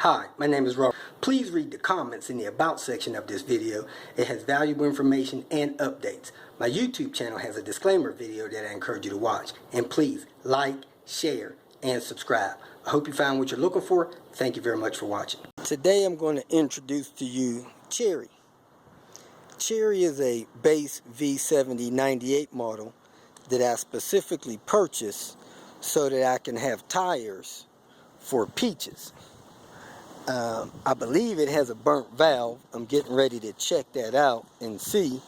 Hi, my name is Robert. Please read the comments in the About section of this video. It has valuable information and updates. My YouTube channel has a disclaimer video that I encourage you to watch. And please like, share, and subscribe. I hope you found what you're looking for. Thank you very much for watching. Today I'm going to introduce to you Cherry. Cherry is a base V70 98 model that I specifically purchased so that I can have tires for Peaches. I believe it has a burnt valve. I'm getting ready to check that out and see.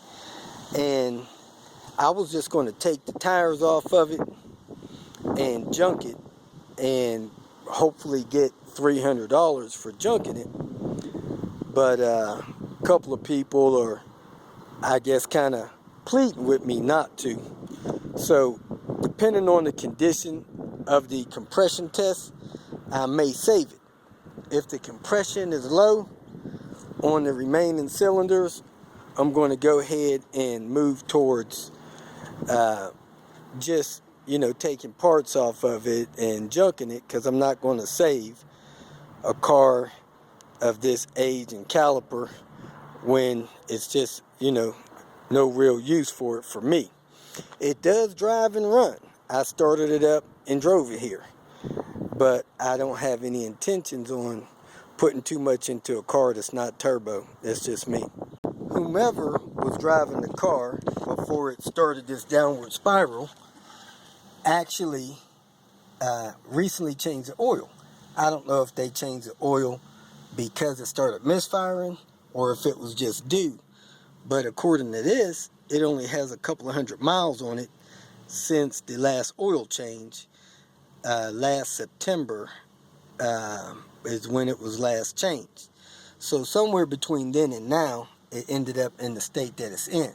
And I was just going to take the tires off of it and junk it and hopefully get $300 for junking it. But a couple of people are, I guess, kind of pleading with me not to. So depending on the condition of the compression test, I may save it. If the compression is low on the remaining cylinders, I'm going to go ahead and move towards just, taking parts off of it and junking it, because I'm not going to save a car of this age and caliber when it's just, no real use for it for me. It does drive and run. I started it up and drove it here. But I don't have any intentions on putting too much into a car that's not turbo. That's just me. Whomever was driving the car before it started this downward spiral actually recently changed the oil. I don't know if they changed the oil because it started misfiring or if it was just due. But according to this, it only has a couple of 100 miles on it since the last oil change. Last September is when it was last changed. So somewhere between then and now, it ended up in the state that it's in.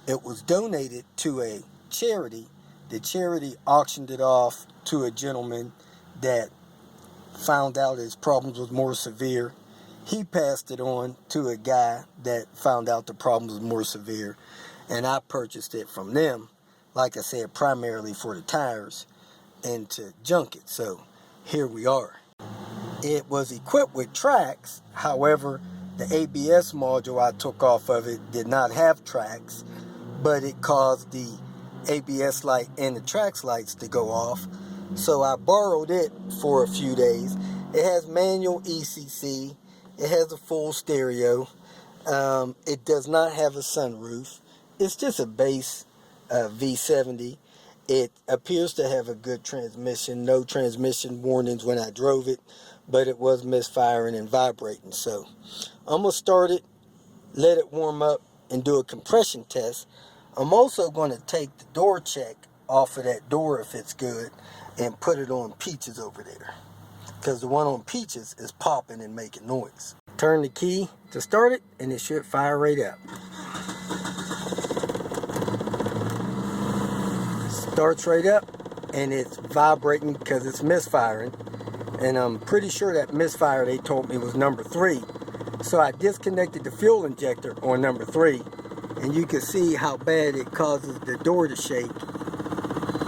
It was donated to a charity. The charity auctioned it off to a gentleman that found out his problems was more severe. He passed it on to a guy that found out the problems was more severe. And I purchased it from them, like I said, primarily for the tires and to junk it. So here we are. It was equipped with tracks. However, the ABS module I took off of it did not have tracks, but it caused the ABS light and the tracks lights to go off. So I borrowed it for a few days. It has manual ECC. It has a full stereo. It does not have a sunroof. It's just a base V70. It appears to have a good transmission. No transmission warnings when I drove it, but it was misfiring and vibrating. So I'm going to start it, let it warm up, and do a compression test. I'm also going to take the door check off of that door if it's good and put it on Peaches over there, because the one on Peaches is popping and making noise. Turn the key to start it and it should fire right up. Starts right up and it's vibrating because it's misfiring, and I'm pretty sure that misfire they told me was number 3. So I disconnected the fuel injector on number 3, and you can see how bad it causes the door to shake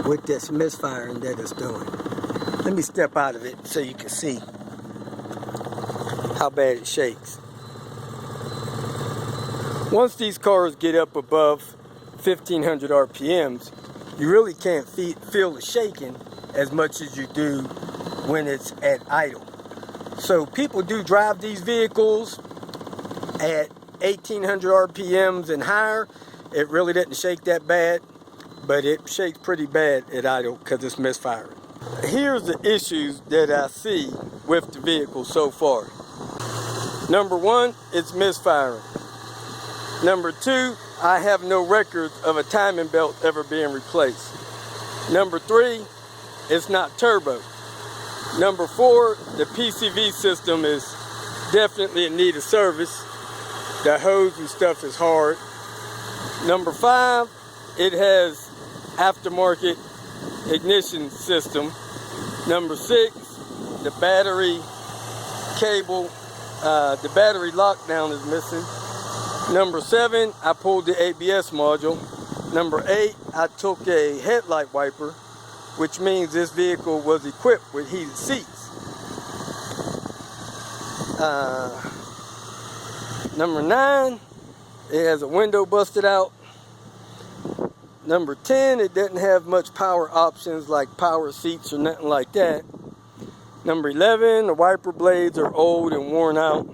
with this misfiring that it's doing. Let me step out of it so you can see how bad it shakes. Once these cars get up above 1500 RPMs, you really can't feel the shaking as much as you do when it's at idle. So people do drive these vehicles at 1800 RPMs and higher. It really doesn't shake that bad, but it shakes pretty bad at idle because it's misfiring. Here's the issues that I see with the vehicle so far. Number 1, it's misfiring. Number 2, I have no record of a timing belt ever being replaced. Number 3, it's not turbo. Number 4, the PCV system is definitely in need of service. The hose and stuff is hard. Number 5, it has aftermarket ignition system. Number 6, the battery cable, the battery lockdown is missing. Number 7, I pulled the ABS module. Number 8, I took a headlight wiper, which means this vehicle was equipped with heated seats. Number 9, it has a window busted out. Number 10, it doesn't have much power options like power seats or nothing like that. Number 11, the wiper blades are old and worn out.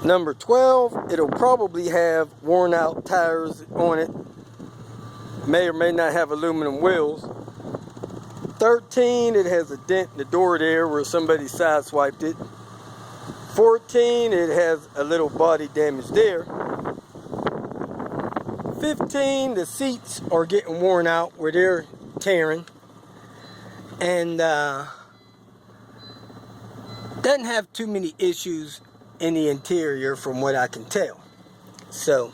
Number 12, it'll probably have worn out tires on it. May or may not have aluminum wheels. 13, it has a dent in the door there where somebody sideswiped it. 14, it has a little body damage there. 15, the seats are getting worn out where they're tearing. And doesn't have too many issues in the interior from what I can tell. So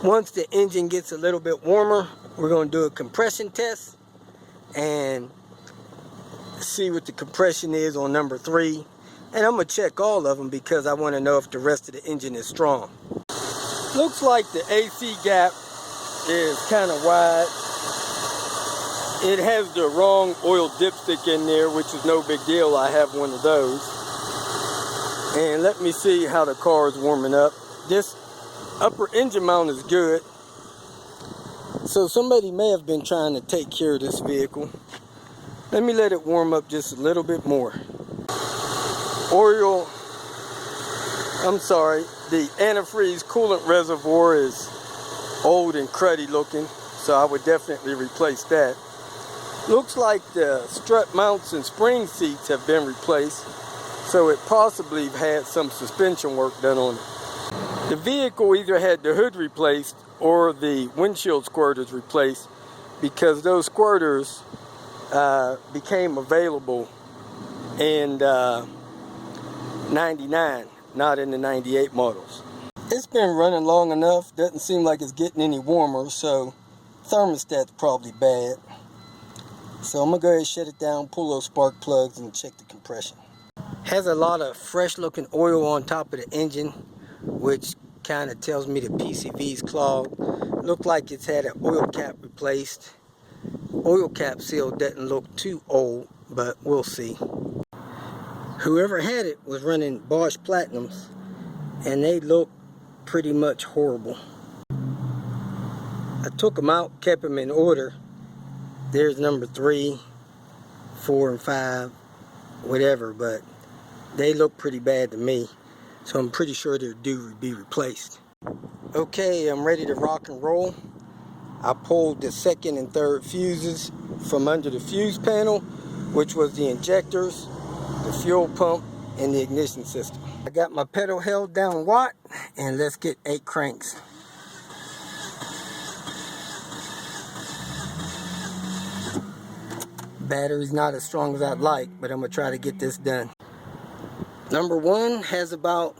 once the engine gets a little bit warmer, we're going to do a compression test and see what the compression is on number 3. And I'm going to check all of them because I want to know if the rest of the engine is strong. Looks like the AC gap is kind of wide. It has the wrong oil dipstick in there, which is no big deal. I have one of those. And let me see how the car is warming up. This upper engine mount is good. So somebody may have been trying to take care of this vehicle. Let me let it warm up just a little bit more. The antifreeze coolant reservoir is old and cruddy looking, so I would definitely replace that. Looks like the strut mounts and spring seats have been replaced, so it possibly had some suspension work done on it. The vehicle either had the hood replaced or the windshield squirters replaced because those squirters became available in 99, not in the 98 models. It's been running long enough, doesn't seem like it's getting any warmer, so thermostat's probably bad. So I'm gonna go ahead and shut it down, pull those spark plugs and check the compression. Has a lot of fresh looking oil on top of the engine, which kind of tells me the PCV's clogged. Looked like it's had an oil cap replaced. Oil cap seal doesn't look too old, but we'll see. Whoever had it was running Bosch Platinums, and they look pretty much horrible. I took them out, kept them in order. There's number 3, 4, and 5, whatever, but they look pretty bad to me, so I'm pretty sure they're due to be replaced. Okay, I'm ready to rock and roll. I pulled the 2nd and 3rd fuses from under the fuse panel, which was the injectors, the fuel pump, and the ignition system. I got my pedal held down watt, and let's get 8 cranks. Battery's not as strong as I'd like, but I'm gonna try to get this done. Number 1 has about,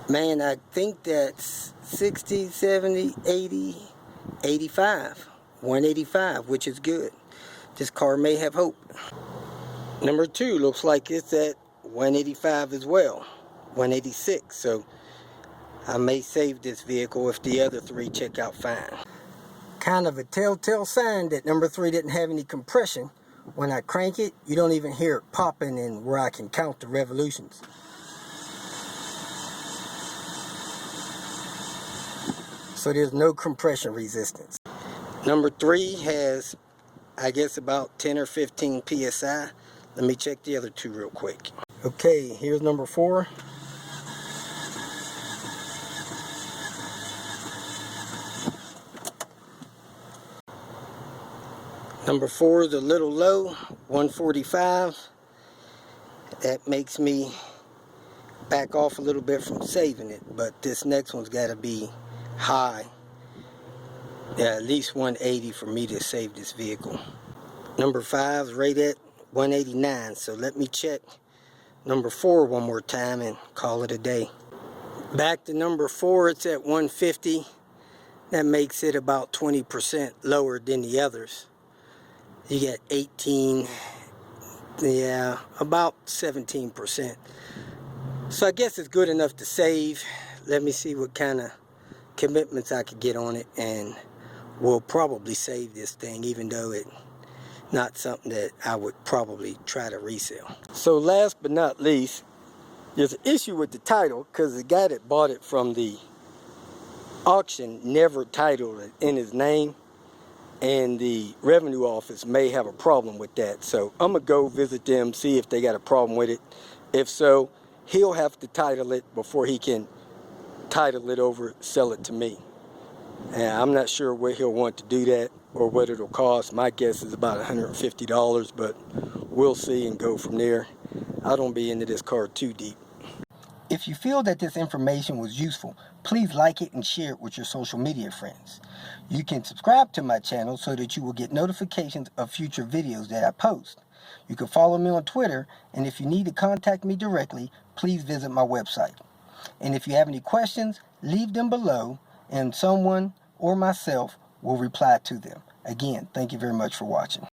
man, I think that's 60, 70, 80, 85. 185, which is good. This car may have hope. Number 2 looks like it's at 185 as well, 186. So I may save this vehicle if the other 3 check out fine. Kind of a telltale sign that number 3 didn't have any compression. When I crank it, you don't even hear it popping in where I can count the revolutions. So there's no compression resistance. Number 3 has, I guess, about 10 or 15 PSI. Let me check the other 2 real quick. Okay, here's number 4. Number 4 is a little low, 145. That makes me back off a little bit from saving it, but this next one's got to be high. Yeah, at least 180 for me to save this vehicle. Number 5 is right at 189, so let me check number 4 one more time and call it a day. Back to number 4, it's at 150. That makes it about 20% lower than the others. You get 18, yeah, about 17%. So I guess it's good enough to save. Let me see what kind of commitments I could get on it, and we'll probably save this thing, even though it not something that I would probably try to resell. So last but not least, there's an issue with the title because the guy that bought it from the auction never titled it in his name, and the revenue office may have a problem with that. So I'm gonna go visit them, see if they got a problem with it. If so, he'll have to title it before he can title it over, sell it to me. And I'm not sure where he'll want to do that or what it'll cost. My guess is about $150, but we'll see and go from there. I don't be into this car too deep. If you feel that this information was useful, please like it and share it with your social media friends. You can subscribe to my channel so that you will get notifications of future videos that I post. You can follow me on Twitter, and if you need to contact me directly, please visit my website. And if you have any questions, leave them below, and someone or myself will reply to them. Again, thank you very much for watching.